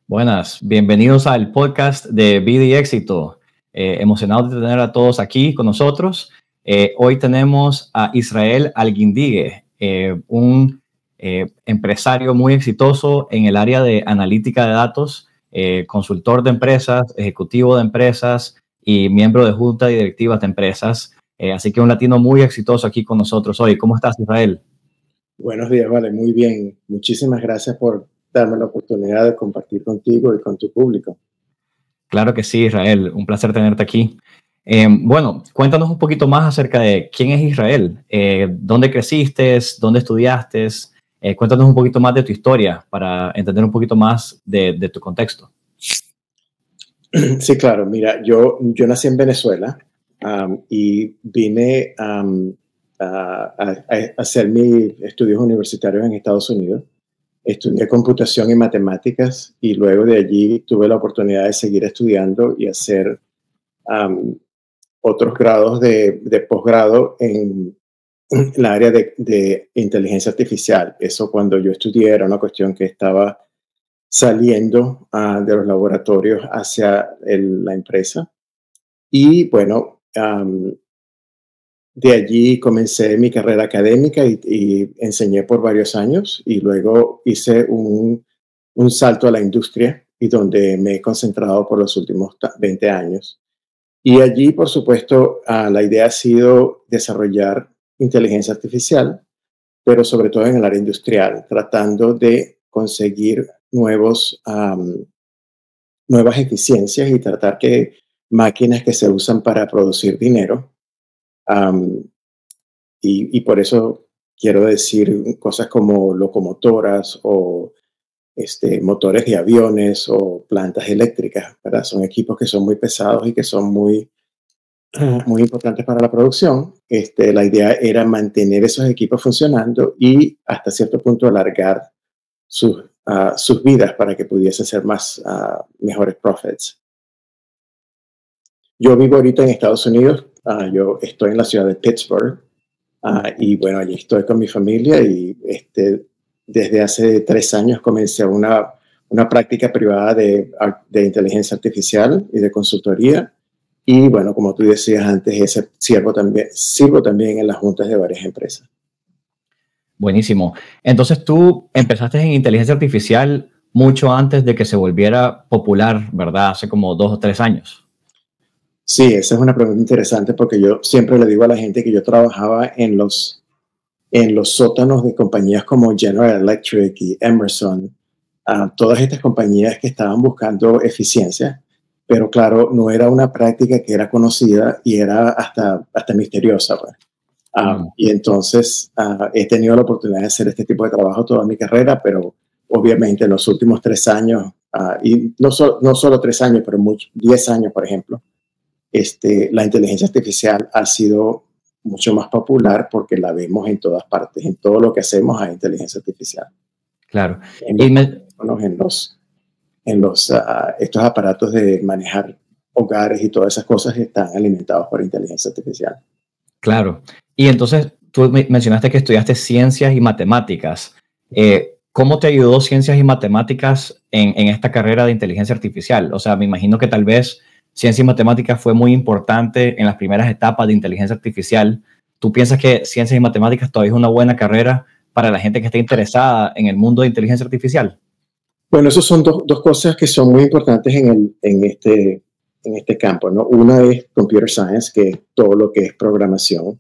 Buenas, bienvenidos al podcast de Vida y Éxito. Emocionado de tener a todos aquí con nosotros. Hoy tenemos a Israel Alguindigue, un empresario muy exitoso en el área de analítica de datos, consultor de empresas, ejecutivo de empresas y miembro de junta y directivas de empresas. Así que un latino muy exitoso aquí con nosotros hoy. ¿Cómo estás, Israel? Buenos días, vale, muy bien. Muchísimas gracias por darme la oportunidad de compartir contigo y con tu público. Claro que sí, Israel. Un placer tenerte aquí. Bueno, cuéntanos un poquito más acerca de quién es Israel. ¿Dónde creciste? ¿Dónde estudiaste? Cuéntanos un poquito más de tu historia para entender un poquito más de tu contexto. Sí, claro. Mira, yo nací en Venezuela y vine a hacer mis estudios universitarios en Estados Unidos. Estudié computación y matemáticas y luego de allí tuve la oportunidad de seguir estudiando y hacer otros grados de posgrado en la área de inteligencia artificial. Eso cuando yo estudié era una cuestión que estaba saliendo de los laboratorios hacia la empresa. Y bueno, de allí comencé mi carrera académica y enseñé por varios años y luego hice un salto a la industria y donde me he concentrado por los últimos 20 años. Y allí, por supuesto, la idea ha sido desarrollar inteligencia artificial, pero sobre todo en el área industrial, tratando de conseguir nuevas eficiencias y tratar que máquinas que se usan para producir dinero, y por eso quiero decir cosas como locomotoras o motores de aviones o plantas eléctricas, ¿verdad? Son equipos que son muy pesados y que son muy importantes para la producción. La idea era mantener esos equipos funcionando y hasta cierto punto alargar sus vidas para que pudiesen ser mejores profits. Yo vivo ahorita en Estados Unidos. Yo estoy en la ciudad de Pittsburgh y bueno, allí estoy con mi familia y desde hace 3 años comencé una práctica privada de inteligencia artificial y de consultoría. Y bueno, como tú decías antes, sirvo también en las juntas de varias empresas. Buenísimo. Entonces tú empezaste en inteligencia artificial mucho antes de que se volviera popular, ¿verdad? Hace como 2 o 3 años. Sí, esa es una pregunta interesante porque yo siempre le digo a la gente que yo trabajaba en los sótanos de compañías como General Electric y Emerson, todas estas compañías que estaban buscando eficiencia, pero claro, no era una práctica que era conocida y era hasta misteriosa, pues. Y entonces he tenido la oportunidad de hacer este tipo de trabajo toda mi carrera, pero obviamente en los últimos 3 años, y no solo 3 años, pero 10 años, por ejemplo, la inteligencia artificial ha sido mucho más popular porque la vemos en todas partes. En todo lo que hacemos hay inteligencia artificial. Claro. Estos aparatos de manejar hogares y todas esas cosas están alimentados por inteligencia artificial. Claro. Y entonces tú mencionaste que estudiaste ciencias y matemáticas. ¿Cómo te ayudó ciencias y matemáticas en esta carrera de inteligencia artificial? O sea, me imagino que tal vez ciencia y matemáticas fue muy importante en las primeras etapas de inteligencia artificial. ¿Tú piensas que ciencias y matemáticas todavía es una buena carrera para la gente que esté interesada en el mundo de inteligencia artificial? Bueno, esas son dos cosas que son muy importantes en este campo, ¿no? Una es computer science, que es todo lo que es programación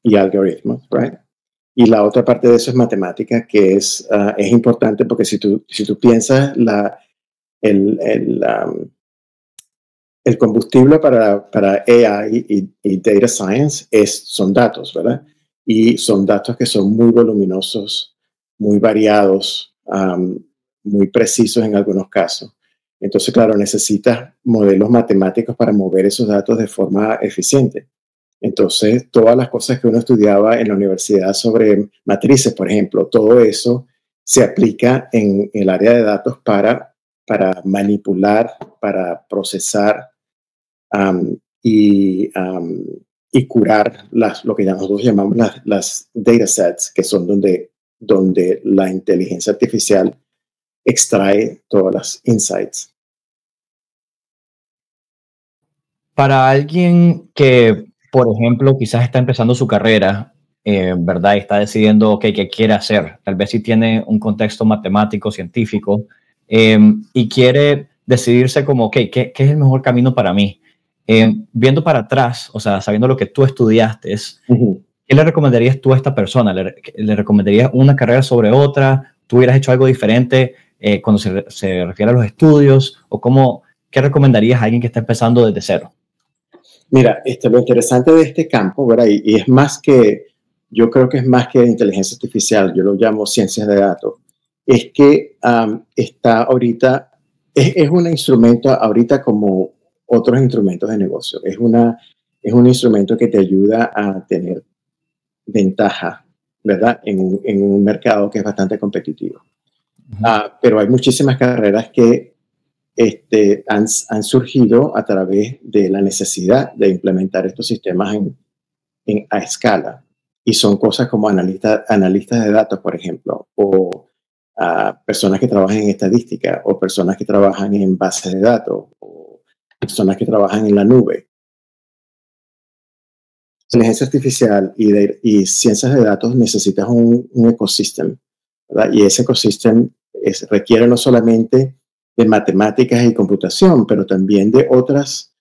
y algoritmos, right? Y la otra parte de eso es matemática, que es importante porque si tú piensas el combustible para AI y data science son datos, ¿verdad? Y son datos que son muy voluminosos, muy variados, muy precisos en algunos casos. Entonces, claro, necesitas modelos matemáticos para mover esos datos de forma eficiente. Entonces, todas las cosas que uno estudiaba en la universidad sobre matrices, por ejemplo, todo eso se aplica en el área de datos para manipular, para procesar y y curar lo que nosotros llamamos las datasets, que son donde la inteligencia artificial extrae todas las insights. Para alguien que, por ejemplo, quizás está empezando su carrera, ¿verdad? Y está decidiendo, ok, qué quiere hacer. Tal vez si tiene un contexto matemático, científico, y quiere decidirse como, ok, ¿qué es el mejor camino para mí? Viendo para atrás, o sea, sabiendo lo que tú estudiaste, ¿qué le recomendarías tú a esta persona? ¿Le recomendarías una carrera sobre otra? ¿Tú hubieras hecho algo diferente cuando se refiere a los estudios? ¿O qué recomendarías a alguien que está empezando desde cero? Mira, lo interesante de este campo, ¿verdad? Y es más que, yo creo que es más que inteligencia artificial, yo lo llamo ciencias de datos, es que está ahorita, es un instrumento ahorita como otros instrumentos de negocio. Es un instrumento que te ayuda a tener ventaja, ¿verdad? En un mercado que es bastante competitivo. Pero hay muchísimas carreras que han surgido a través de la necesidad de implementar estos sistemas a escala. Y son cosas como analistas de datos, por ejemplo, o personas que trabajan en estadística, o personas que trabajan en bases de datos, o personas que trabajan en la nube. Inteligencia artificial y ciencias de datos necesitas un ecosistema, ¿verdad? Y ese ecosistema requiere no solamente de matemáticas y computación, pero también de otras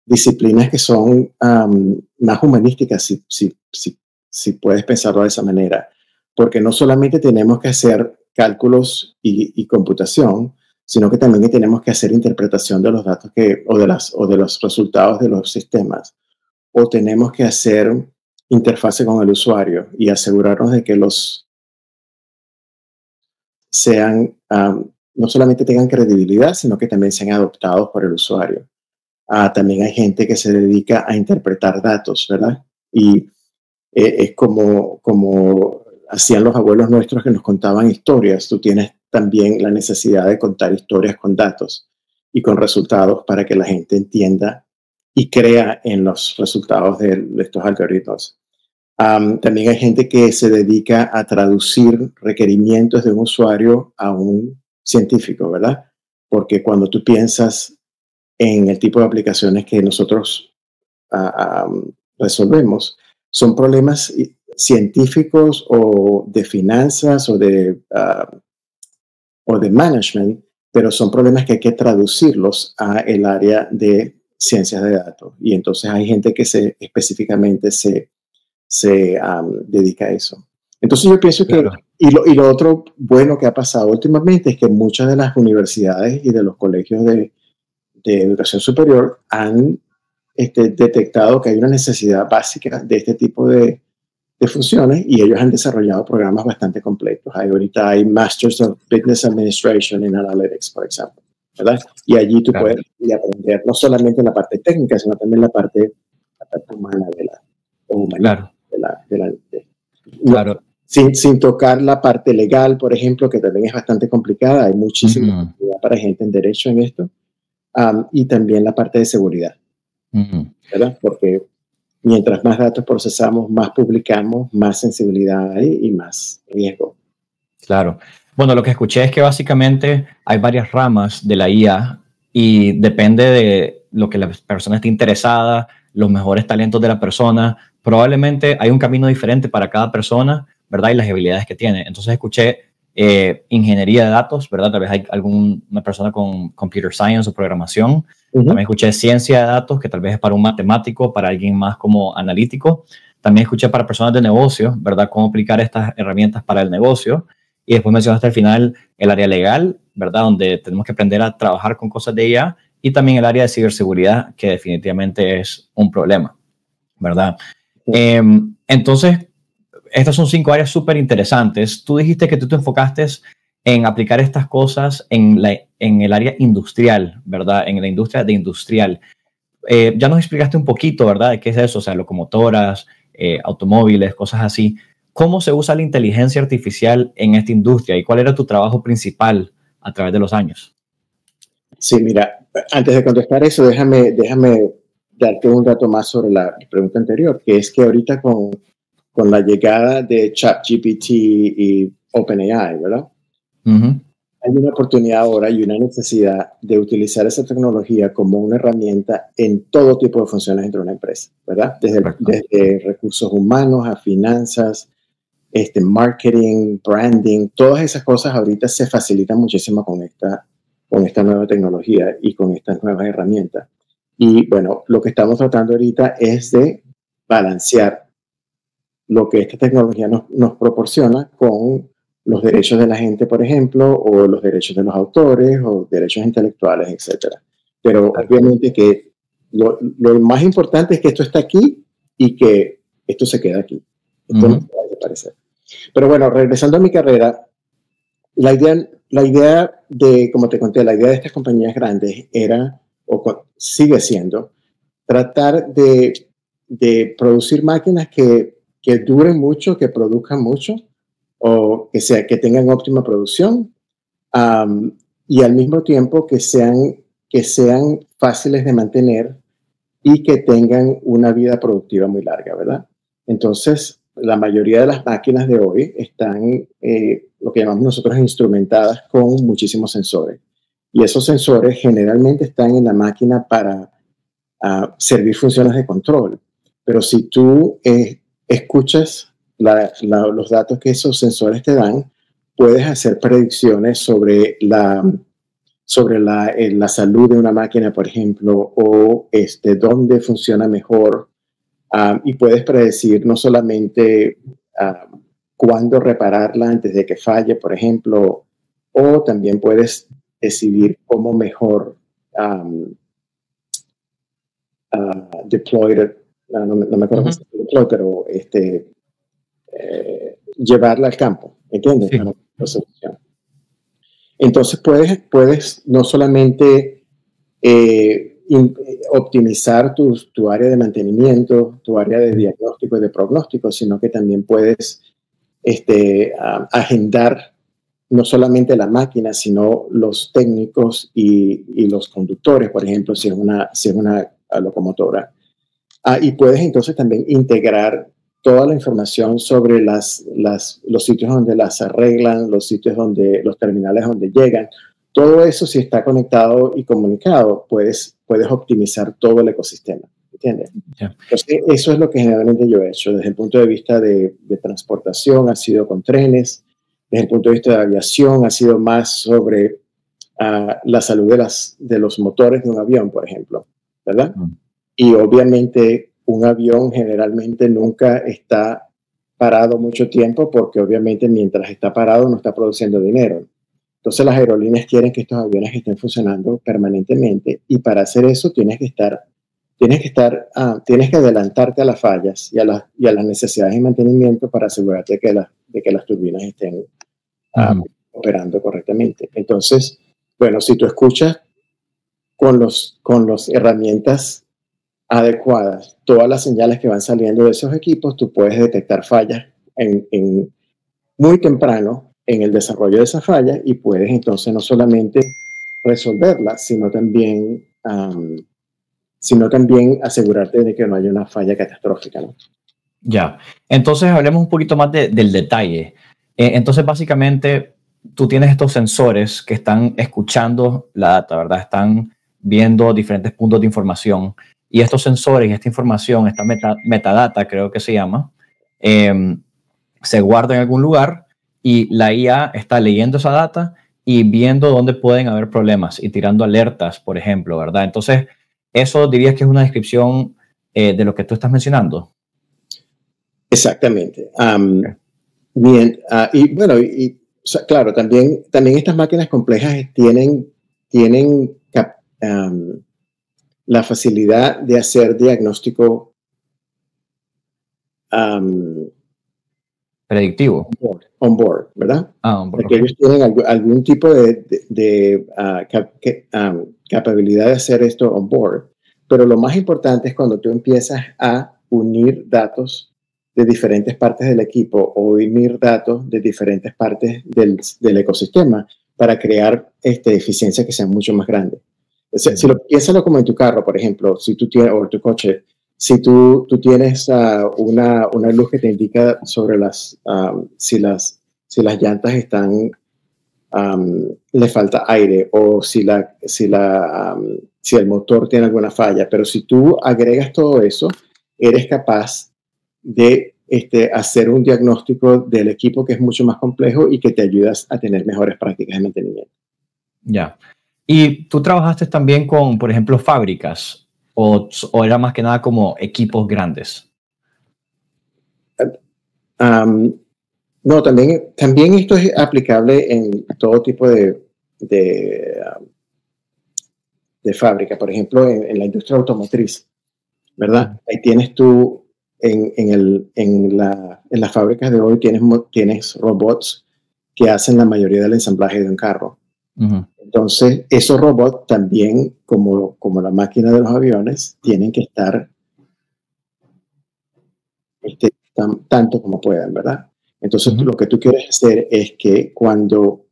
disciplinas que son más humanísticas, si puedes pensarlo de esa manera. Porque no solamente tenemos que hacer cálculos y computación, sino que también tenemos que hacer interpretación de los datos o de los resultados de los sistemas. O tenemos que hacer interfase con el usuario y asegurarnos de que los sean, no solamente tengan credibilidad, sino que también sean adoptados por el usuario. También hay gente que se dedica a interpretar datos, ¿verdad? Y es como hacían los abuelos nuestros que nos contaban historias. Tú tienes también la necesidad de contar historias con datos y con resultados para que la gente entienda y crea en los resultados de estos algoritmos. También hay gente que se dedica a traducir requerimientos de un usuario a un científico, ¿verdad? Porque cuando tú piensas en el tipo de aplicaciones que nosotros resolvemos, son problemas científicos o de finanzas o de management, pero son problemas que hay que traducirlos a el área de ciencias de datos. Y entonces hay gente que específicamente se dedica a eso. Entonces yo pienso que, y lo otro bueno que ha pasado últimamente es que muchas de las universidades y de los colegios de educación superior han detectado que hay una necesidad básica de este tipo de funciones y ellos han desarrollado programas bastante completos. Ahorita hay Masters of Business Administration and Analytics, por ejemplo, ¿verdad? Y allí tú puedes aprender no solamente la parte técnica, sino también la parte humana Claro. Sin tocar la parte legal, por ejemplo, que también es bastante complicada. Hay muchísima actividad para gente en derecho en esto. Y también la parte de seguridad, ¿verdad? Porque mientras más datos procesamos, más publicamos, más sensibilidad hay y más riesgo. Claro. Bueno, lo que escuché es que básicamente hay varias ramas de la IA y depende de lo que la persona esté interesada, los mejores talentos de la persona. Probablemente hay un camino diferente para cada persona, ¿verdad? Y las habilidades que tiene. Entonces escuché ingeniería de datos, ¿verdad? Tal vez hay una persona con computer science o programación. También escuché ciencia de datos, que tal vez es para un matemático, para alguien más como analítico. También escuché para personas de negocio, ¿verdad? Cómo aplicar estas herramientas para el negocio. Y después mencionaste al final el área legal, ¿verdad? Donde tenemos que aprender a trabajar con cosas de IA. Y también el área de ciberseguridad, que definitivamente es un problema, ¿verdad? Entonces, estas son 5 áreas súper interesantes. Tú dijiste que tú te enfocaste en aplicar estas cosas en el área industrial, ¿verdad? En la industria de industrial. Ya nos explicaste un poquito, ¿verdad? De qué es eso, o sea, locomotoras, automóviles, cosas así. ¿Cómo se usa la inteligencia artificial en esta industria y cuál era tu trabajo principal a través de los años? Sí, mira, antes de contestar eso, déjame darte un dato más sobre la pregunta anterior, que es que ahorita con la llegada de ChatGPT y OpenAI, ¿verdad? Hay una oportunidad ahora y una necesidad de utilizar esa tecnología como una herramienta en todo tipo de funciones dentro de una empresa, ¿verdad? Desde recursos humanos a finanzas, marketing, branding, todas esas cosas ahorita se facilitan muchísimo con esta nueva tecnología y con estas nuevas herramientas. Y bueno, lo que estamos tratando ahorita es de balancear lo que esta tecnología nos proporciona con los derechos de la gente, por ejemplo, o los derechos de los autores, o derechos intelectuales, etc. Pero obviamente que lo más importante es que esto está aquí y que esto se queda aquí. Esto no se va a desaparecer. Pero bueno, regresando a mi carrera, la idea de, como te conté, la idea de estas compañías grandes era, o sigue siendo, tratar de producir máquinas que duren mucho, que produzcan mucho, o que tengan óptima producción, y al mismo tiempo que sean fáciles de mantener y que tengan una vida productiva muy larga, ¿verdad? Entonces, la mayoría de las máquinas de hoy están, lo que llamamos nosotros, instrumentadas con muchísimos sensores. Y esos sensores generalmente están en la máquina para servir funciones de control. Pero si tú escuchas los datos que esos sensores te dan, puedes hacer predicciones sobre la salud de una máquina, por ejemplo, o dónde funciona mejor, y puedes predecir no solamente cuándo repararla antes de que falle, por ejemplo, o también puedes decidir cómo mejor deploy it. No me acuerdo cómo se deploy, pero llevarla al campo, ¿entiendes? Sí. Entonces puedes no solamente optimizar tu área de mantenimiento, tu área de diagnóstico y de pronóstico, sino que también puedes agendar no solamente la máquina, sino los técnicos y los conductores, por ejemplo, si es una locomotora. Y puedes entonces también integrar toda la información sobre los sitios donde las arreglan, los terminales donde llegan. Todo eso, si está conectado y comunicado, puedes optimizar todo el ecosistema, ¿entiendes? Yeah. Entonces, eso es lo que generalmente yo he hecho. Desde el punto de vista de transportación, ha sido con trenes. Desde el punto de vista de aviación, ha sido más sobre la salud de los motores de un avión, por ejemplo, ¿verdad? Y obviamente un avión generalmente nunca está parado mucho tiempo, porque obviamente mientras está parado no está produciendo dinero. Entonces las aerolíneas quieren que estos aviones estén funcionando permanentemente, y para hacer eso tienes que adelantarte a las fallas y a las necesidades de mantenimiento para asegurarte de que las turbinas estén operando correctamente. Entonces, bueno, si tú escuchas con las herramientas adecuadas todas las señales que van saliendo de esos equipos, tú puedes detectar fallas muy temprano en el desarrollo de esa falla, y puedes entonces no solamente resolverla, sino también asegurarte de que no haya una falla catastrófica, ¿no? Ya, entonces hablemos un poquito más del detalle. Entonces básicamente tú tienes estos sensores que están escuchando la data, ¿verdad? Están viendo diferentes puntos de información, y estos sensores y esta información, esta metadata creo que se llama, se guarda en algún lugar, y la IA está leyendo esa data y viendo dónde pueden haber problemas y tirando alertas, por ejemplo, ¿verdad? Entonces, ¿eso dirías que es una descripción de lo que tú estás mencionando? Exactamente. Bien, y bueno, o sea, claro, también estas máquinas complejas tienen la facilidad de hacer diagnóstico predictivo. On board, ¿verdad? Porque ellos tienen algún tipo de capacidad de hacer esto on board. Pero lo más importante es cuando tú empiezas a unir datos de diferentes partes del equipo, o unir datos de diferentes partes del ecosistema, para crear eficiencias que sean mucho más grandes. Piénsalo como en tu carro, por ejemplo, si tú tienes, o tu coche, si tú tienes una luz que te indica sobre si las llantas están, le falta aire, o si el motor tiene alguna falla, pero si tú agregas todo eso, eres capaz de hacer un diagnóstico del equipo que es mucho más complejo y que te ayudas a tener mejores prácticas de mantenimiento. Ya. ¿Y tú trabajaste también con, por ejemplo, fábricas o era más que nada como equipos grandes? No, también esto es aplicable en todo tipo de fábrica. Por ejemplo, en la industria automotriz, ¿verdad? Ahí tienes tú, en las fábricas de hoy tienes robots que hacen la mayoría del ensamblaje de un carro. Entonces, esos robots también, como la máquina de los aviones, tienen que estar tanto como puedan, ¿verdad? Entonces, lo que tú quieres hacer es que cuando,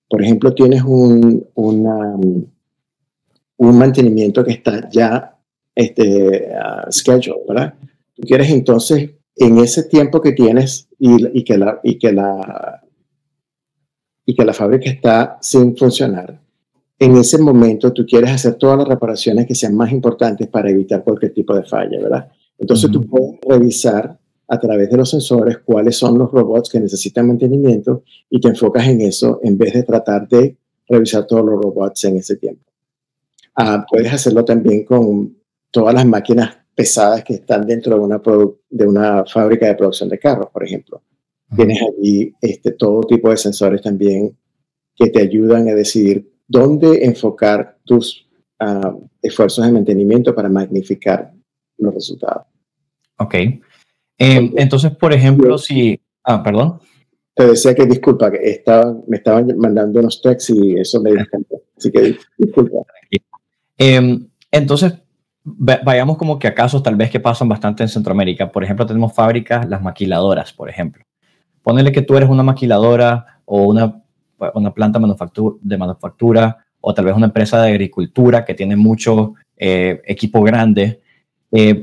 por ejemplo, tienes un mantenimiento que está ya scheduled, ¿verdad? Tú quieres entonces, en ese tiempo que tienes y que la fábrica está sin funcionar, en ese momento tú quieres hacer todas las reparaciones que sean más importantes para evitar cualquier tipo de falla, ¿verdad? Entonces tú puedes revisar a través de los sensores cuáles son los robots que necesitan mantenimiento y te enfocas en eso en vez de tratar de revisar todos los robots en ese tiempo. Puedes hacerlo también con todas las máquinas pesadas que están dentro de una fábrica de producción de carros, por ejemplo. Tienes allí todo tipo de sensores también que te ayudan a decidir dónde enfocar tus esfuerzos de mantenimiento para magnificar los resultados. Ok. Entonces, por ejemplo, si... perdón. Te decía que disculpa, que me estaban mandando unos texts y eso me disculpó. Así que disculpa. Entonces, vayamos como que a casos tal vez que pasan bastante en Centroamérica. Por ejemplo, tenemos fábricas, las maquiladoras, por ejemplo. Ponele que tú eres una maquiladora o una planta de manufactura o tal vez una empresa de agricultura que tiene mucho equipo grande,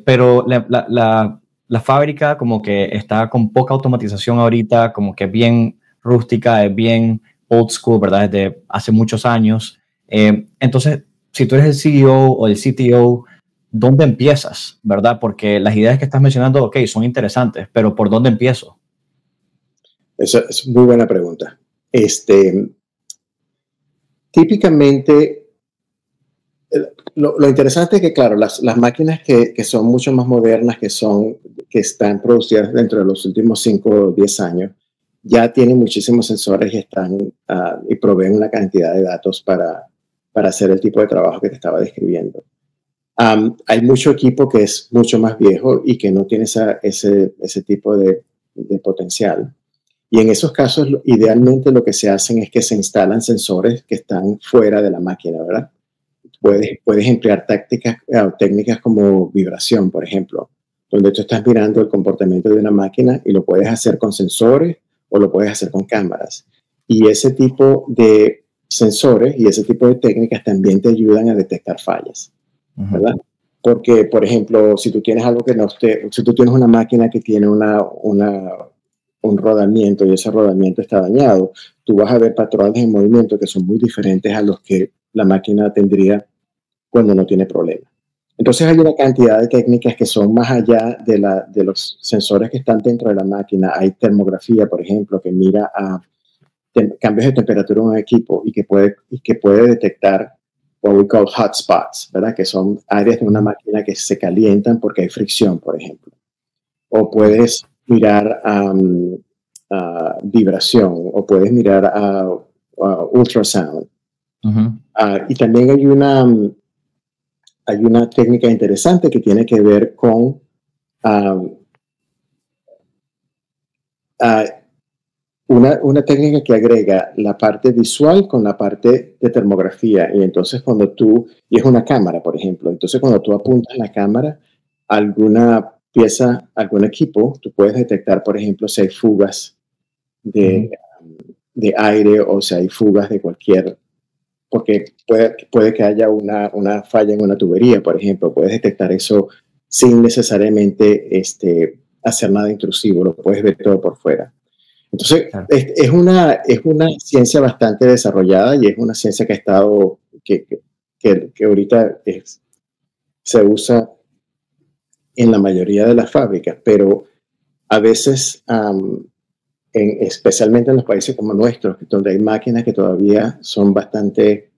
pero la fábrica como que está con poca automatización ahorita, como que es bien rústica, es bien old school, ¿verdad? Desde hace muchos años. Entonces, si tú eres el CEO o el CTO, ¿dónde empiezas, verdad? Porque las ideas que estás mencionando, ok, son interesantes, pero ¿por dónde empiezo? Esa es muy buena pregunta. Típicamente, lo interesante es que, claro, las máquinas que son mucho más modernas, que están producidas dentro de los últimos 5 o 10 años, ya tienen muchísimos sensores y proveen una cantidad de datos para hacer el tipo de trabajo que te estaba describiendo. Hay mucho equipo que es mucho más viejo y que no tiene ese tipo de potencial. Y en esos casos, idealmente lo que se hacen es que se instalan sensores que están fuera de la máquina, ¿verdad? Puedes emplear técnicas como vibración, por ejemplo, donde tú estás mirando el comportamiento de una máquina y lo puedes hacer con sensores o lo puedes hacer con cámaras. Y ese tipo de sensores y ese tipo de técnicas también te ayudan a detectar fallas, ¿verdad? Porque, por ejemplo, si tú tienes si tú tienes una máquina que tiene un rodamiento y ese rodamiento está dañado, tú vas a ver patrones en movimiento que son muy diferentes a los que la máquina tendría cuando no tiene problema. Entonces hay una cantidad de técnicas que son más allá de los sensores que están dentro de la máquina. Hay termografía, por ejemplo, que mira a cambios de temperatura en un equipo y que puede detectar what we call hotspots, ¿verdad? Que son áreas de una máquina que se calientan porque hay fricción, por ejemplo. O puedes mirar vibración, o puedes mirar ultrasound. Y también hay una técnica interesante que tiene que ver con una técnica que agrega la parte visual con la parte de termografía. Y entonces y es una cámara, por ejemplo, entonces cuando tú apuntas la cámara a alguna pieza, algún equipo, tú puedes detectar, por ejemplo, si hay fugas de aire o si hay fugas de cualquier porque puede que haya una falla en una tubería, por ejemplo. Puedes detectar eso sin necesariamente hacer nada intrusivo, lo puedes ver todo por fuera. Entonces, Claro. es una ciencia bastante desarrollada y es una ciencia que ha estado, que ahorita se usa en la mayoría de las fábricas, pero a veces, especialmente en los países como nuestros, donde hay máquinas que todavía son bastante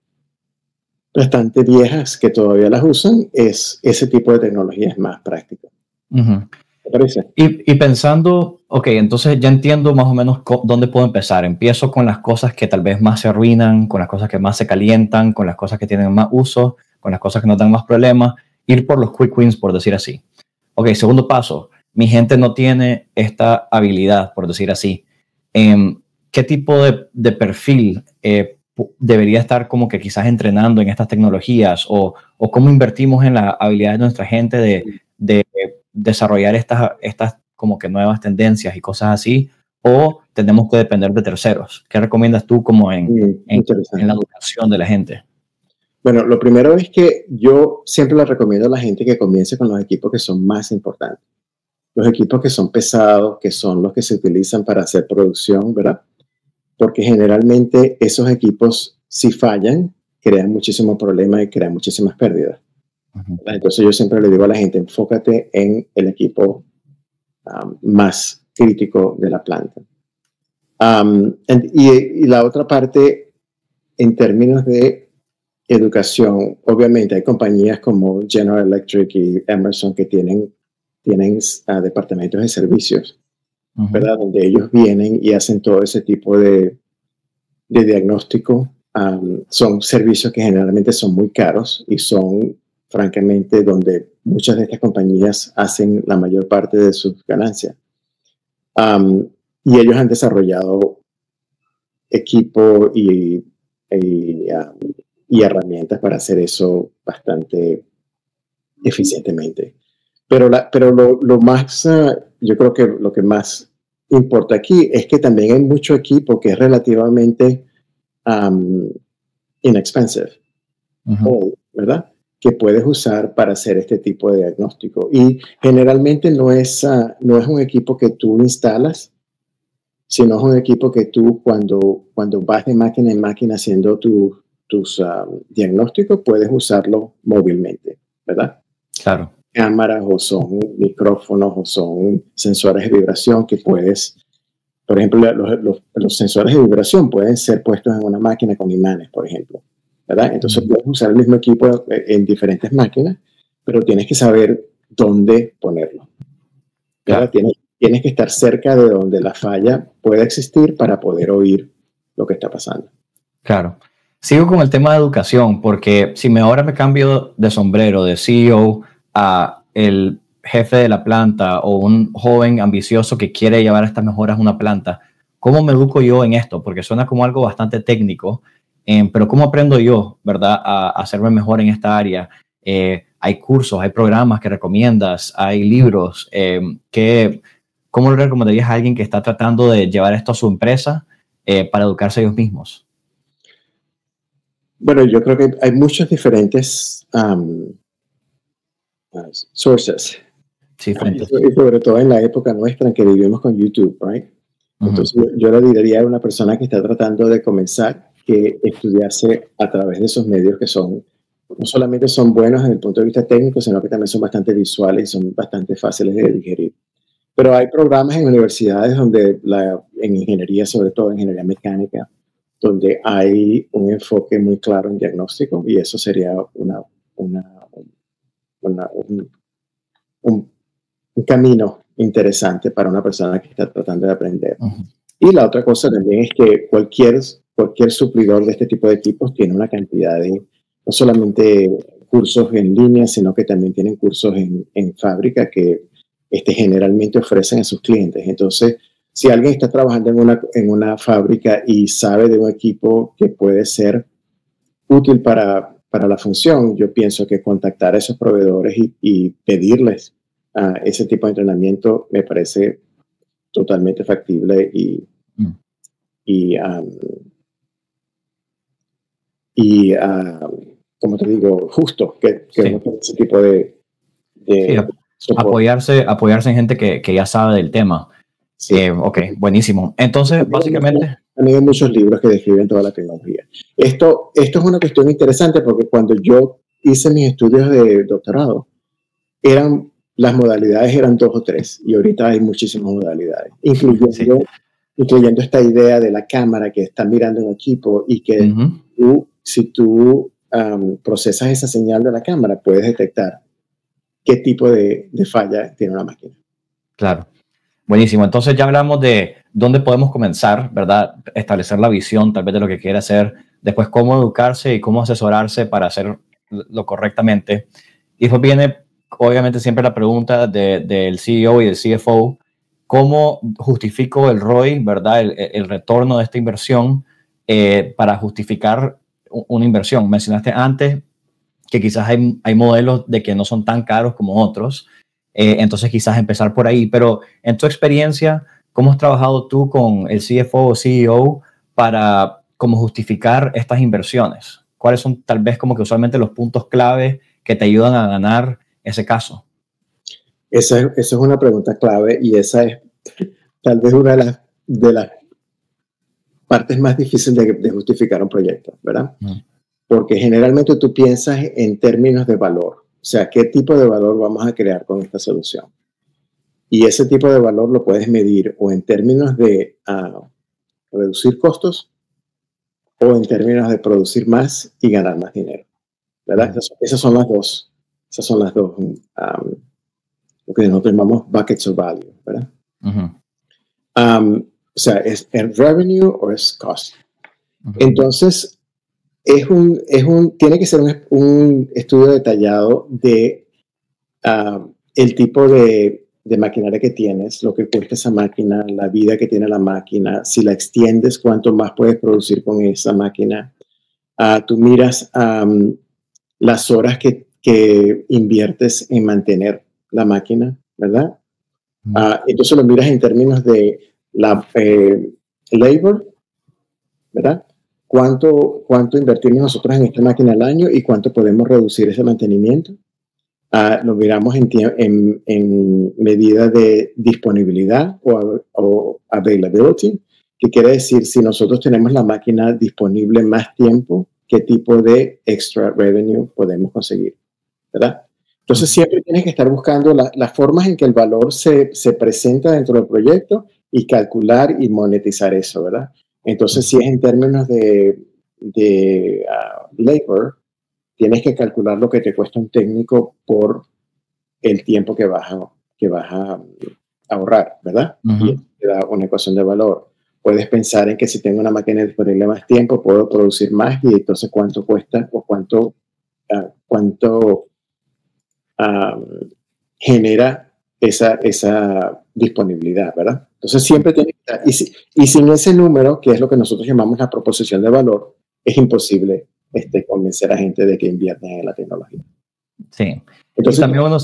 viejas, que todavía las usan, ese tipo de tecnología es más práctico. ¿Te parece? Y pensando, ok, entonces ya entiendo más o menos dónde puedo empezar. Empiezo con las cosas que tal vez más se arruinan, con las cosas que más se calientan, con las cosas que tienen más uso, con las cosas que nos dan más problemas. Ir por los quick wins, por decir así. Ok, segundo paso. Mi gente no tiene esta habilidad, por decir así. ¿Qué tipo de perfil debería estar como que quizás entrenando en estas tecnologías? ¿O cómo invertimos en la habilidad de nuestra gente de desarrollar estas como que nuevas tendencias y cosas así, o tenemos que depender de terceros? ¿Qué recomiendas tú como en la educación de la gente? Bueno, lo primero es que yo siempre le recomiendo a la gente que comience con los equipos que son más importantes. Los equipos que son pesados, que son los que se utilizan para hacer producción, ¿verdad? Porque generalmente esos equipos, si fallan, crean muchísimos problemas y crean muchísimas pérdidas. Entonces yo siempre le digo a la gente, enfócate en el equipo más crítico de la planta. Y la otra parte, en términos de educación, obviamente hay compañías como General Electric y Emerson que tienen departamentos de servicios, ¿verdad? Donde ellos vienen y hacen todo ese tipo de diagnóstico. Son servicios que generalmente son muy caros y son, francamente, donde muchas de estas compañías hacen la mayor parte de sus ganancias. Y ellos han desarrollado equipo y herramientas para hacer eso bastante eficientemente. Pero lo más, yo creo que lo que más importa aquí es que también hay mucho equipo que es relativamente inexpensive, ¿verdad? Que puedes usar para hacer este tipo de diagnóstico. Y generalmente no es un equipo que tú instalas, sino es un equipo que tú cuando vas de máquina en máquina haciendo tus diagnósticos, puedes usarlo móvilmente, ¿verdad? Claro. Cámaras o son micrófonos o son sensores de vibración que puedes, por ejemplo, los sensores de vibración pueden ser puestos en una máquina con imanes, por ejemplo, ¿verdad? Entonces puedes usar el mismo equipo en diferentes máquinas, pero tienes que saber dónde ponerlo, ¿verdad? Claro. Tienes que estar cerca de donde la falla pueda existir para poder oír lo que está pasando. Claro. Sigo con el tema de educación, porque si ahora me cambio de sombrero, de CEO a el jefe de la planta o un joven ambicioso que quiere llevar estas mejoras a una planta, ¿cómo me educo yo en esto? Porque suena como algo bastante técnico, pero ¿cómo aprendo yo, verdad, a hacerme mejor en esta área? Hay cursos, hay programas que recomiendas, hay libros. ¿Cómo le recomendarías a alguien que está tratando de llevar esto a su empresa para educarse ellos mismos? Bueno, yo creo que hay muchos diferentes sources. Sí, y sobre todo en la época nuestra en que vivimos con YouTube, right? Entonces yo le diría a una persona que está tratando de comenzar que estudiase a través de esos medios que no solamente son buenos desde el punto de vista técnico, sino que también son bastante visuales y son bastante fáciles de digerir. Pero hay programas en universidades donde, en ingeniería, sobre todo en ingeniería mecánica, donde hay un enfoque muy claro en diagnóstico, y eso sería un camino interesante para una persona que está tratando de aprender. Y la otra cosa también es que cualquier suplidor de este tipo de equipos tiene una cantidad de, no solamente cursos en línea, sino que también tienen cursos en fábrica que generalmente ofrecen a sus clientes. Entonces, si alguien está trabajando en una fábrica y sabe de un equipo que puede ser útil para la función, yo pienso que contactar a esos proveedores y pedirles ese tipo de entrenamiento me parece totalmente factible y como te digo, justo que Sí. uno tiene ese tipo de Sí, apoyarse en gente que ya sabe del tema. Sí. Ok, buenísimo. Entonces, básicamente... También hay muchos libros que describen toda la tecnología. Esto es una cuestión interesante porque cuando yo hice mis estudios de doctorado, las modalidades eran 2 o 3 y ahorita hay muchísimas modalidades, incluyendo esta idea de la cámara que está mirando un equipo y que si tú procesas esa señal de la cámara, puedes detectar qué tipo de falla tiene una máquina. Claro. Buenísimo. Entonces ya hablamos de dónde podemos comenzar, ¿verdad? Establecer la visión tal vez de lo que quiere hacer, después cómo educarse y cómo asesorarse para hacerlo correctamente. Y después viene, obviamente, siempre la pregunta del CEO y del CFO, ¿cómo justifico el ROI, ¿verdad? El retorno de esta inversión para justificar una inversión. Mencionaste antes que quizás hay modelos de que no son tan caros como otros. Entonces quizás empezar por ahí, pero en tu experiencia, ¿cómo has trabajado tú con el CFO o CEO para cómo justificar estas inversiones? ¿Cuáles son tal vez como que usualmente los puntos clave que te ayudan a ganar ese caso? Esa es una pregunta clave y esa es tal vez una de las partes más difíciles de justificar un proyecto, ¿verdad? Porque generalmente tú piensas en términos de valor. O sea, ¿qué tipo de valor vamos a crear con esta solución? Y ese tipo de valor lo puedes medir o en términos de reducir costos o en términos de producir más y ganar más dinero, ¿verdad? Esas son las dos. Esas son las dos, lo que nosotros llamamos buckets of value, ¿verdad? O sea, ¿es el revenue o es cost? Entonces, tiene que ser un estudio detallado de el tipo de maquinaria que tienes, lo que cuesta esa máquina, la vida que tiene la máquina, si la extiendes, cuánto más puedes producir con esa máquina. Tú miras las horas que inviertes en mantener la máquina, ¿verdad? Entonces lo miras en términos de la labor, ¿verdad? ¿Cuánto invertimos nosotros en esta máquina al año y cuánto podemos reducir ese mantenimiento? Lo miramos en medida de disponibilidad o availability, que quiere decir si nosotros tenemos la máquina disponible más tiempo, qué tipo de extra revenue podemos conseguir, ¿verdad? Entonces siempre tienes que estar buscando las formas en que el valor se presenta dentro del proyecto y calcular y monetizar eso, ¿verdad? Entonces si es en términos de labor, tienes que calcular lo que te cuesta un técnico por el tiempo que vas a ahorrar, ¿verdad? Y eso te da una ecuación de valor. Puedes pensar en que si tengo una máquina disponible más tiempo, puedo producir más y entonces cuánto cuesta o cuánto genera esa disponibilidad, ¿verdad? Entonces siempre tiene que estar, y sin ese número, que es lo que nosotros llamamos la proposición de valor, es imposible convencer a gente de que inviertan en la tecnología. Sí. Entonces, y también uno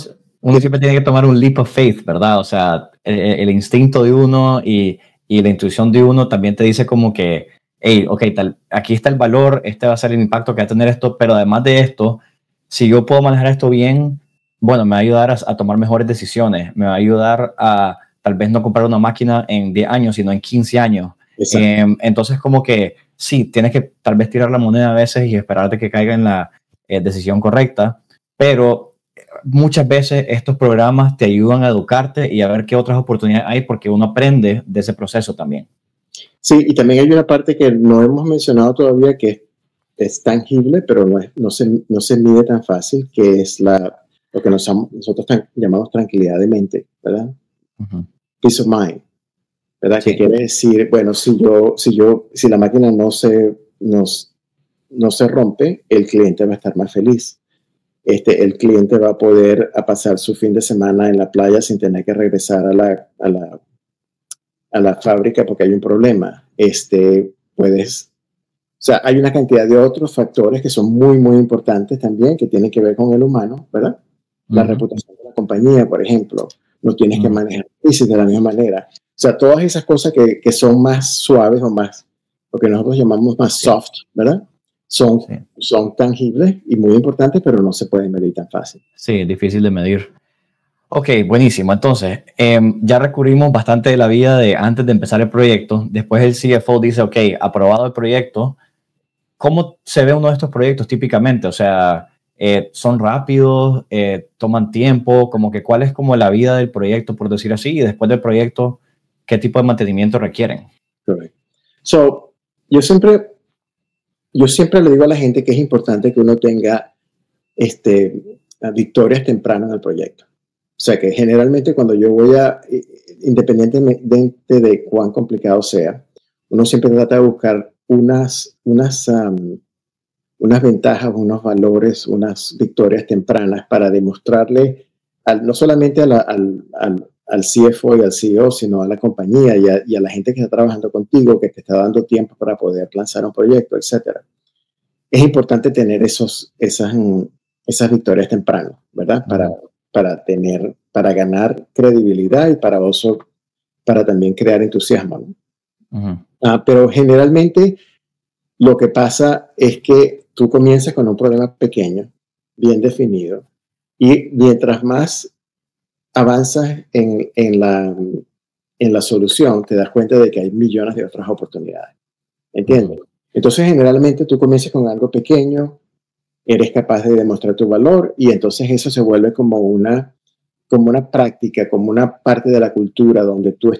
siempre tiene que tomar un leap of faith, ¿verdad? O sea, el instinto de uno y la intuición de uno también te dice como que, hey, ok, aquí está el valor, este va a ser el impacto que va a tener esto, pero además de esto, si yo puedo manejar esto bien, bueno, me va a ayudar a tomar mejores decisiones, me va a ayudar a tal vez no comprar una máquina en 10 años, sino en 15 años. Entonces, como que sí, tienes que tal vez tirar la moneda a veces y esperarte que caiga en la decisión correcta, pero muchas veces estos programas te ayudan a educarte y a ver qué otras oportunidades hay porque uno aprende de ese proceso también. Sí, y también hay una parte que no hemos mencionado todavía que es tangible, pero no se mide tan fácil, que es lo que nosotros llamamos tranquilidad de mente, ¿verdad? Peace of mind, ¿verdad? Sí. Que quiere decir, bueno, si la máquina no se rompe, el cliente va a estar más feliz. El cliente va a poder pasar su fin de semana en la playa sin tener que regresar a la fábrica porque hay un problema. O sea, hay una cantidad de otros factores que son muy, muy importantes también, que tienen que ver con el humano, ¿verdad? La reputación de la compañía, por ejemplo. No tienes que manejar crisis de la misma manera. O sea, todas esas cosas que son más suaves o más, lo que nosotros llamamos más soft, ¿verdad? son tangibles y muy importantes, pero no se pueden medir tan fácil. Sí, difícil de medir. Ok, buenísimo. Entonces, ya recurrimos bastante de la vida de antes de empezar el proyecto. Después el CFO dice, ok, aprobado el proyecto. ¿Cómo se ve uno de estos proyectos típicamente? O sea, ¿son rápidos? ¿Toman tiempo? Como que, ¿cuál es como la vida del proyecto, por decir así? Y después del proyecto, ¿qué tipo de mantenimiento requieren? Correcto. So, yo siempre le digo a la gente que es importante que uno tenga victorias tempranas en el proyecto. O sea que generalmente cuando yo voy independientemente de cuán complicado sea, uno siempre trata de buscar unas ventajas, unos valores, unas victorias tempranas para demostrarle no solamente al CFO y al CEO, sino a la compañía y a la gente que está trabajando contigo, que te está dando tiempo para poder lanzar un proyecto, etcétera. Es importante tener esas victorias tempranas, ¿verdad? Para ganar credibilidad y para también crear entusiasmo, ¿no? Pero generalmente lo que pasa es que tú comienzas con un problema pequeño, bien definido, y mientras más avanzas en la solución, te das cuenta de que hay millones de otras oportunidades. ¿Entiendes? Entonces, generalmente tú comienzas con algo pequeño, eres capaz de demostrar tu valor y entonces eso se vuelve como una práctica, como una parte de la cultura donde tú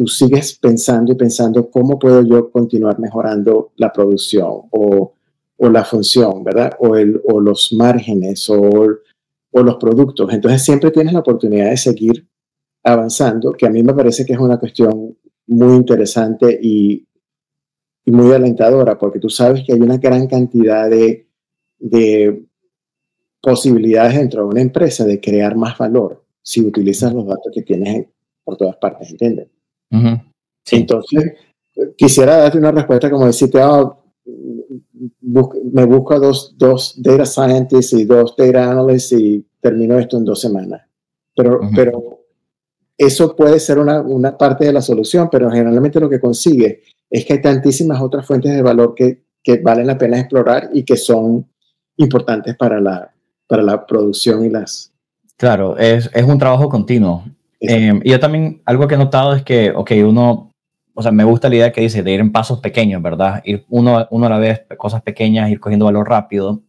sigues pensando y pensando cómo puedo yo continuar mejorando la producción o la función, ¿verdad? O los márgenes o los productos. Entonces siempre tienes la oportunidad de seguir avanzando, que a mí me parece que es una cuestión muy interesante y muy alentadora, porque tú sabes que hay una gran cantidad de posibilidades dentro de una empresa de crear más valor si utilizas los datos que tienes por todas partes, ¿entiendes? Sí. Entonces, quisiera darte una respuesta como decirte, me busco a dos data scientists y 2 data analysts y termino esto en 2 semanas. Pero eso puede ser una parte de la solución, pero generalmente lo que consigue es que hay tantísimas otras fuentes de valor que valen la pena explorar y que son importantes para la producción y las... Claro, es un trabajo continuo. Y yo también, algo que he notado es que, ok, o sea, me gusta la idea que dice de ir en pasos pequeños, ¿verdad? Ir uno a la vez, cosas pequeñas, ir cogiendo valor rápido.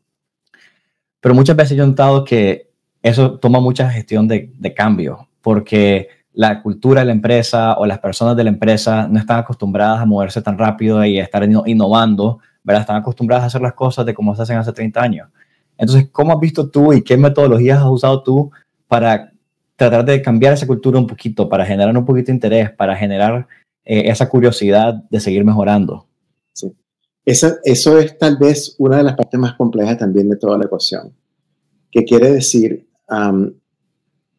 Pero muchas veces yo he notado que eso toma mucha gestión de cambio, porque la cultura de la empresa o las personas de la empresa no están acostumbradas a moverse tan rápido y a estar innovando, ¿verdad? Están acostumbradas a hacer las cosas de como se hacen hace 30 años. Entonces, ¿cómo has visto tú y qué metodologías has usado tú para tratar de cambiar esa cultura un poquito, para generar un poquito de interés, para generar esa curiosidad de seguir mejorando? Sí. Eso es tal vez una de las partes más complejas también de toda la ecuación, que quiere decir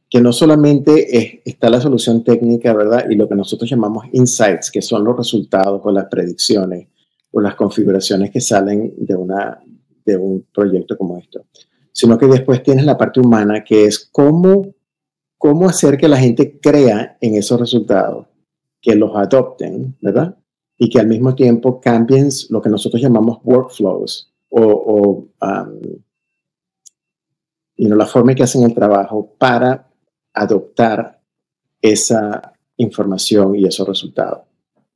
que no solamente está la solución técnica, ¿verdad? Y lo que nosotros llamamos insights, que son los resultados o las predicciones o las configuraciones que salen de un proyecto como esto, sino que después tienes la parte humana, que es cómo hacer que la gente crea en esos resultados, que los adopten, ¿verdad? Y que al mismo tiempo cambien lo que nosotros llamamos workflows la forma en que hacen el trabajo para adoptar esa información y esos resultados,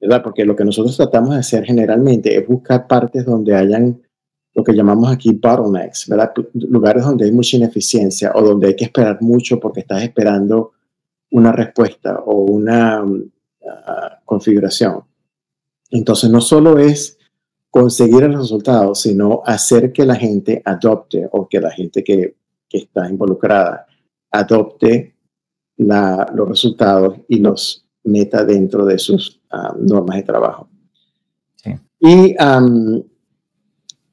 ¿verdad? Porque lo que nosotros tratamos de hacer generalmente es buscar partes donde hayan lo que llamamos aquí bottlenecks, ¿verdad? Lugares donde hay mucha ineficiencia o donde hay que esperar mucho porque estás esperando una respuesta o una configuración. Entonces, no solo es conseguir el resultado, sino hacer que la gente adopte o que la gente que está involucrada adopte los resultados y los meta dentro de sus normas de trabajo. Sí.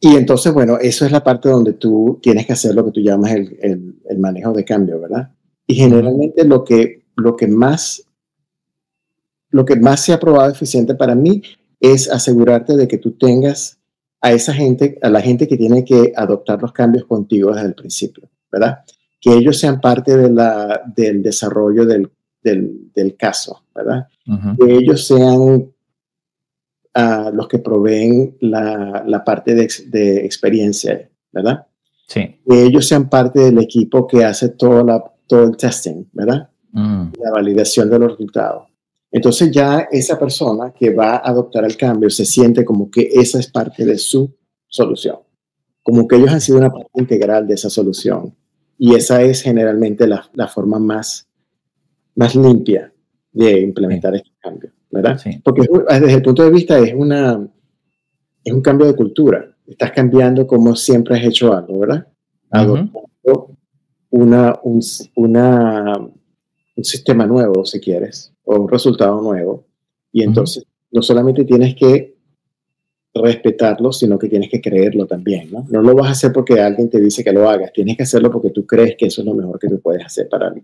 Y entonces, bueno, eso es la parte donde tú tienes que hacer lo que tú llamas el manejo de cambio, ¿verdad? Y generalmente lo que más se ha probado eficiente para mí es asegurarte de que tú tengas a la gente que tiene que adoptar los cambios contigo desde el principio, ¿verdad? Que ellos sean parte del desarrollo del caso, ¿verdad? Que ellos sean los que proveen la parte de experiencia, ¿verdad? Sí. Que ellos sean parte del equipo que hace todo el testing, ¿verdad? La validación de los resultados. Entonces ya esa persona que va a adoptar el cambio se siente como que esa es parte de su solución, como que ellos han sido una parte integral de esa solución. Y esa es generalmente la forma más limpia de implementar este cambio, ¿verdad? Sí. Porque desde el punto de vista es un cambio de cultura. Estás cambiando como siempre has hecho algo, ¿verdad? Adoptando un sistema nuevo, si quieres, o un resultado nuevo. Y entonces no solamente tienes que respetarlo, sino que tienes que creerlo también, ¿no? No lo vas a hacer porque alguien te dice que lo hagas. Tienes que hacerlo porque tú crees que eso es lo mejor que tú puedes hacer para mí.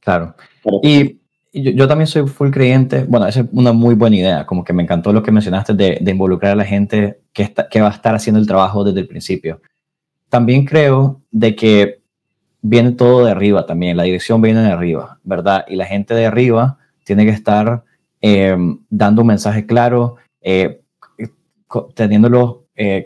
Claro. Y yo también soy full creyente. Bueno, esa es una muy buena idea. Como que me encantó lo que mencionaste de involucrar a la gente que va a estar haciendo el trabajo desde el principio. También creo de que viene todo de arriba también. La dirección viene de arriba, ¿verdad? Y la gente de arriba tiene que estar dando un mensaje claro, teniéndolos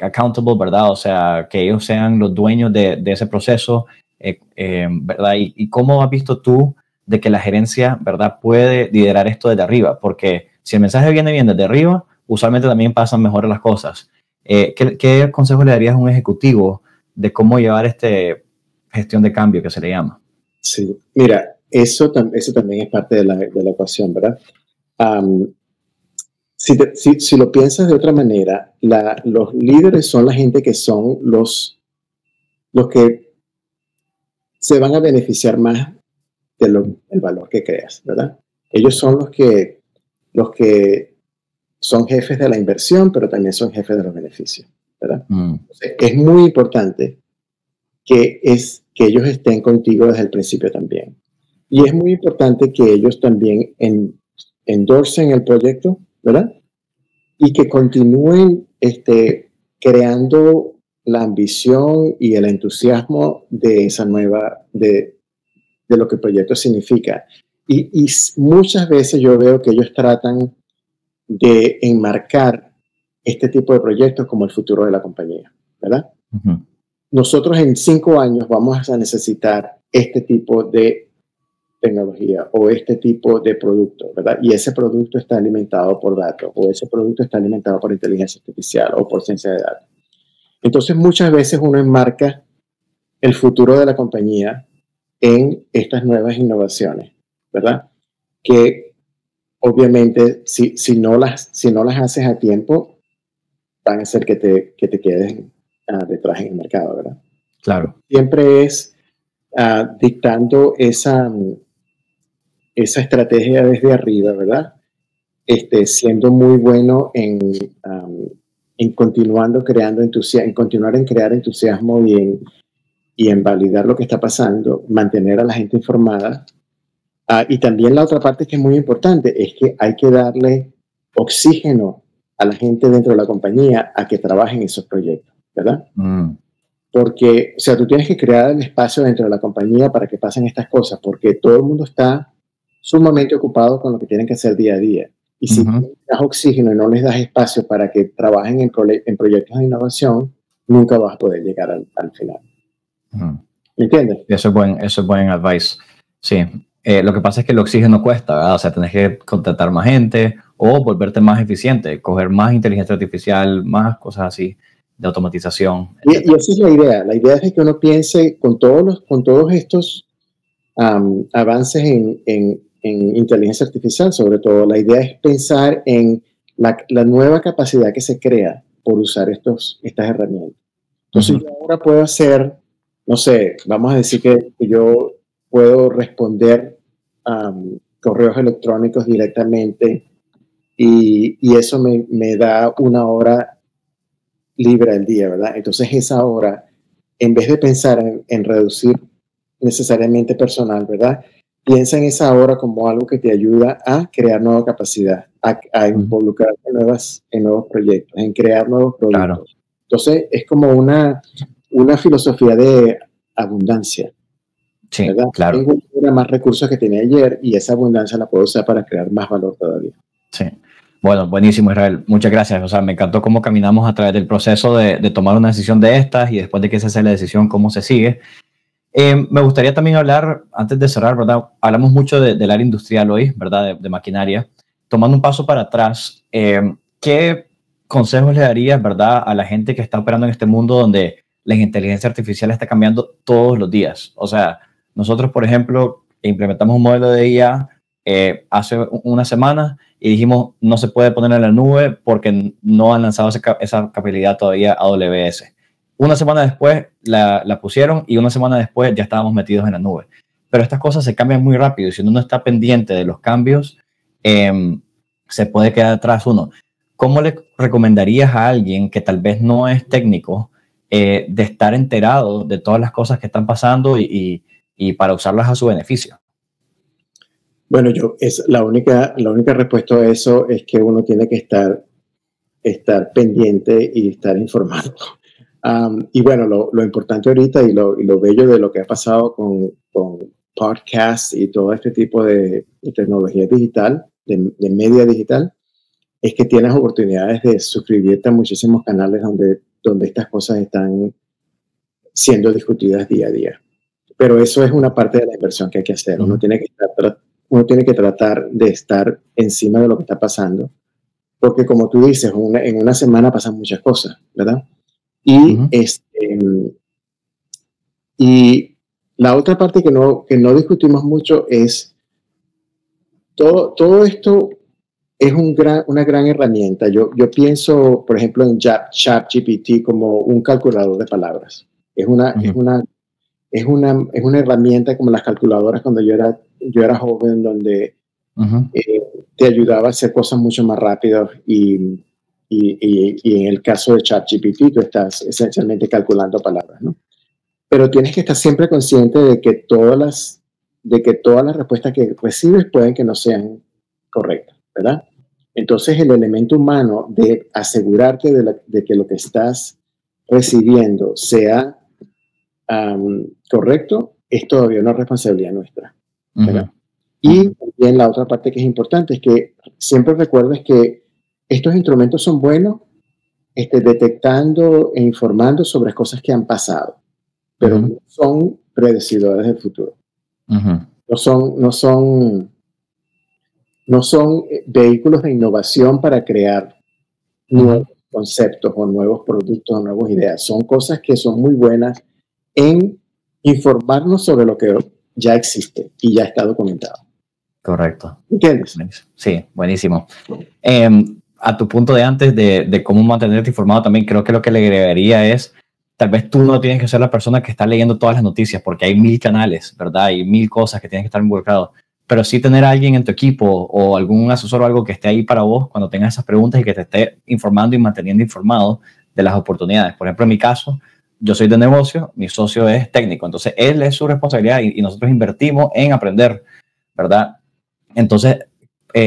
accountable, ¿verdad? O sea, que ellos sean los dueños de ese proceso, ¿verdad? ¿Y cómo has visto tú de que la gerencia, ¿verdad?, puede liderar esto desde arriba? Porque si el mensaje viene bien desde arriba, usualmente también pasan mejor las cosas. ¿Qué consejo le darías a un ejecutivo de cómo llevar gestión de cambio, que se le llama? Sí, mira, eso también es parte de la ecuación, ¿verdad? Si lo piensas de otra manera, los líderes son la gente que son los que se van a beneficiar más del valor que creas, ¿verdad? Ellos son los que son jefes de la inversión, pero también son jefes de los beneficios, ¿verdad? Entonces, es muy importante que ellos estén contigo desde el principio también. Y es muy importante que ellos también endorsen el proyecto, ¿verdad? Y que continúen creando la ambición y el entusiasmo de esa nueva, de lo que el proyecto significa. Y muchas veces yo veo que ellos tratan de enmarcar este tipo de proyectos como el futuro de la compañía, ¿verdad? Nosotros en 5 años vamos a necesitar este tipo de tecnología o este tipo de producto, ¿verdad? Y ese producto está alimentado por datos, o ese producto está alimentado por inteligencia artificial o por ciencia de datos. Entonces, muchas veces uno enmarca el futuro de la compañía en estas nuevas innovaciones, ¿verdad? Que obviamente si no las haces a tiempo, van a hacer que te quedes detrás en el mercado, ¿verdad? Claro. Siempre es dictando esa estrategia desde arriba, ¿verdad? Siendo muy bueno en continuar en crear entusiasmo y en validar lo que está pasando, mantener a la gente informada. Y también la otra parte que es muy importante es que hay que darle oxígeno a la gente dentro de la compañía a que trabajen esos proyectos, ¿verdad? Porque, o sea, tú tienes que crear el espacio dentro de la compañía para que pasen estas cosas, porque todo el mundo está sumamente ocupado con lo que tienen que hacer día a día. Y si no les das oxígeno y no les das espacio para que trabajen en proyectos de innovación, nunca vas a poder llegar al final. ¿Me entiendes? Eso es buen advice. Sí. Lo que pasa es que el oxígeno cuesta, ¿verdad? O sea, tenés que contratar más gente o volverte más eficiente, coger más inteligencia artificial, más cosas así de automatización. Y esa es la idea. La idea es que uno piense con todos estos avances en inteligencia artificial, sobre todo. La idea es pensar en la nueva capacidad que se crea por usar estas herramientas. Entonces, yo ahora puedo hacer, no sé, vamos a decir que yo puedo responder correos electrónicos directamente y eso me da 1 hora libre al día, ¿verdad? Entonces, esa hora, en vez de pensar en reducir necesariamente personal, ¿verdad? Piensa en esa hora como algo que te ayuda a crear nueva capacidad, a involucrarte en nuevos proyectos, en crear nuevos productos. Claro. Entonces, es como una filosofía de abundancia. Sí, ¿verdad? claro. Tengo más recursos que tenía ayer y esa abundancia la puedo usar para crear más valor todavía. Sí. Bueno, buenísimo, Israel. Muchas gracias. O sea, me encantó cómo caminamos a través del proceso de tomar una decisión de estas y después de que se hace la decisión, cómo se sigue. Me gustaría también hablar, antes de cerrar, ¿verdad? Hablamos mucho del área industrial hoy, ¿verdad? De maquinaria. Tomando un paso para atrás, ¿qué consejos le darías, ¿verdad? A la gente que está operando en este mundo donde la inteligencia artificial está cambiando todos los días. O sea, nosotros, por ejemplo, implementamos un modelo de IA hace una semana y dijimos no se puede poner en la nube porque no han lanzado esa capacidad todavía a AWS. Una semana después la pusieron y una semana después ya estábamos metidos en la nube. Pero estas cosas se cambian muy rápido y si uno no está pendiente de los cambios, se puede quedar atrás uno. ¿Cómo le recomendarías a alguien que tal vez no es técnico de estar enterado de todas las cosas que están pasando y para usarlas a su beneficio? Bueno, la única respuesta a eso es que uno tiene que estar pendiente y estar informado. Y bueno, lo importante ahorita y lo bello de lo que ha pasado con podcasts y todo este tipo de tecnología digital, de media digital, es que tienes oportunidades de suscribirte a muchísimos canales donde estas cosas están siendo discutidas día a día. Pero eso es una parte de la inversión que hay que hacer. Uno tiene que tratar de estar encima de lo que está pasando, porque como tú dices, en una semana pasan muchas cosas, ¿verdad? Y la otra parte que no discutimos mucho es todo esto es una gran herramienta. Yo pienso, por ejemplo, en ChatGPT como un calculador de palabras. Es una herramienta como las calculadoras cuando yo era joven, donde te ayudaba a hacer cosas mucho más rápidas y en el caso de ChatGPT tú estás esencialmente calculando palabras, ¿no? Pero tienes que estar siempre consciente de que todas las respuestas que recibes pueden que no sean correctas, ¿verdad? Entonces el elemento humano de asegurarte de que lo que estás recibiendo sea correcto es todavía una responsabilidad nuestra, ¿verdad? Y también la otra parte que es importante es que siempre recuerdes que estos instrumentos son buenos detectando e informando sobre cosas que han pasado, pero no son predecedores del futuro. No son vehículos de innovación para crear nuevos conceptos o nuevos productos o nuevas ideas. Son cosas que son muy buenas en informarnos sobre lo que ya existe y ya está documentado. Correcto. ¿Entiendes? Sí, buenísimo. A tu punto de antes de cómo mantenerte informado también, creo que lo que le agregaría es, tal vez tú no tienes que ser la persona que está leyendo todas las noticias porque hay 1000 canales, ¿verdad? Hay 1000 cosas que tienes que estar involucrado, pero sí tener a alguien en tu equipo o algún asesor o algo que esté ahí para vos cuando tengas esas preguntas y que te esté informando y manteniendo informado de las oportunidades. Por ejemplo, en mi caso, yo soy de negocio, mi socio es técnico, entonces él es su responsabilidad y nosotros invertimos en aprender, ¿verdad? Entonces,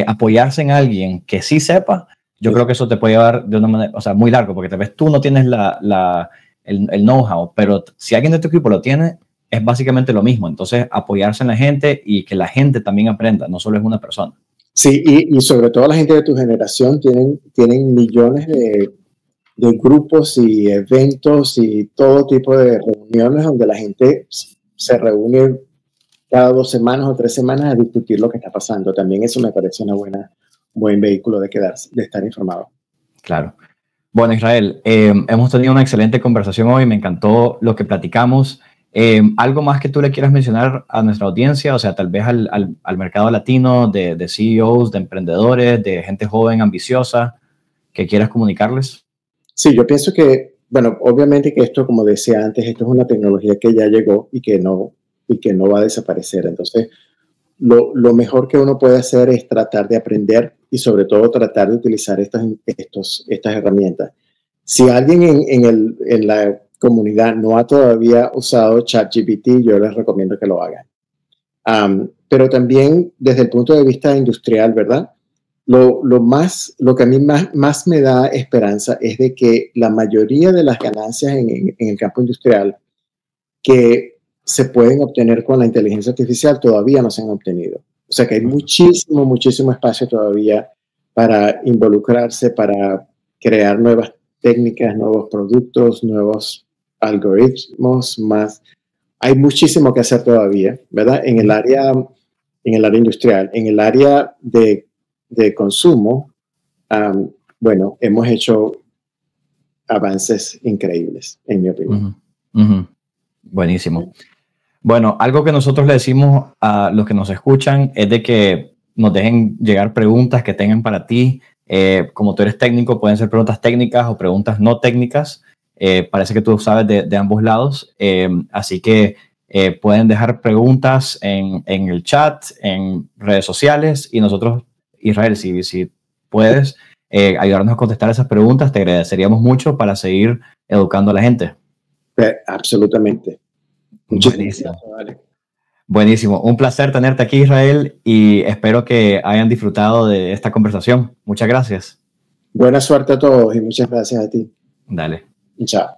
apoyarse en alguien que sí sepa, yo creo que eso te puede llevar de una manera, o sea, muy largo, porque tal vez tú no tienes el know-how, pero si alguien de tu equipo lo tiene, es básicamente lo mismo. Entonces, apoyarse en la gente y que la gente también aprenda, no solo es una persona. Sí, y sobre todo la gente de tu generación tienen millones de grupos y eventos y todo tipo de reuniones donde la gente se reúne cada 2 semanas o 3 semanas a discutir lo que está pasando. También eso me parece un buen vehículo de estar informado. Claro. Bueno, Israel, hemos tenido una excelente conversación hoy, me encantó lo que platicamos. ¿Algo más que tú le quieras mencionar a nuestra audiencia? O sea, tal vez al mercado latino de CEOs, de emprendedores, de gente joven, ambiciosa, que quieras comunicarles. Sí, yo pienso que, bueno, obviamente que esto, como decía antes, esto es una tecnología que ya llegó y que no va a desaparecer. Entonces, lo mejor que uno puede hacer es tratar de aprender y sobre todo tratar de utilizar estas herramientas. Si alguien en la comunidad no ha todavía usado ChatGPT, yo les recomiendo que lo hagan. Pero también desde el punto de vista industrial, ¿verdad? Lo que a mí más me da esperanza es de que la mayoría de las ganancias en el campo industrial que se pueden obtener con la inteligencia artificial todavía no se han obtenido. O sea que hay muchísimo espacio todavía para involucrarse, para crear nuevas técnicas, nuevos productos, nuevos algoritmos más. Hay muchísimo que hacer todavía, ¿verdad? En el área industrial. En el área de consumo, bueno, hemos hecho avances increíbles, en mi opinión. Buenísimo. Bueno, algo que nosotros le decimos a los que nos escuchan es de que nos dejen llegar preguntas que tengan para ti. Como tú eres técnico, pueden ser preguntas técnicas o preguntas no técnicas. Parece que tú sabes de ambos lados. Así que pueden dejar preguntas en el chat, en redes sociales, y nosotros, Israel, si puedes ayudarnos a contestar esas preguntas, te agradeceríamos mucho para seguir educando a la gente. Absolutamente. Buenísimo. Buenísimo. Un placer tenerte aquí, Israel, y espero que hayan disfrutado de esta conversación. Muchas gracias. Buena suerte a todos y muchas gracias a ti. Dale. Chao.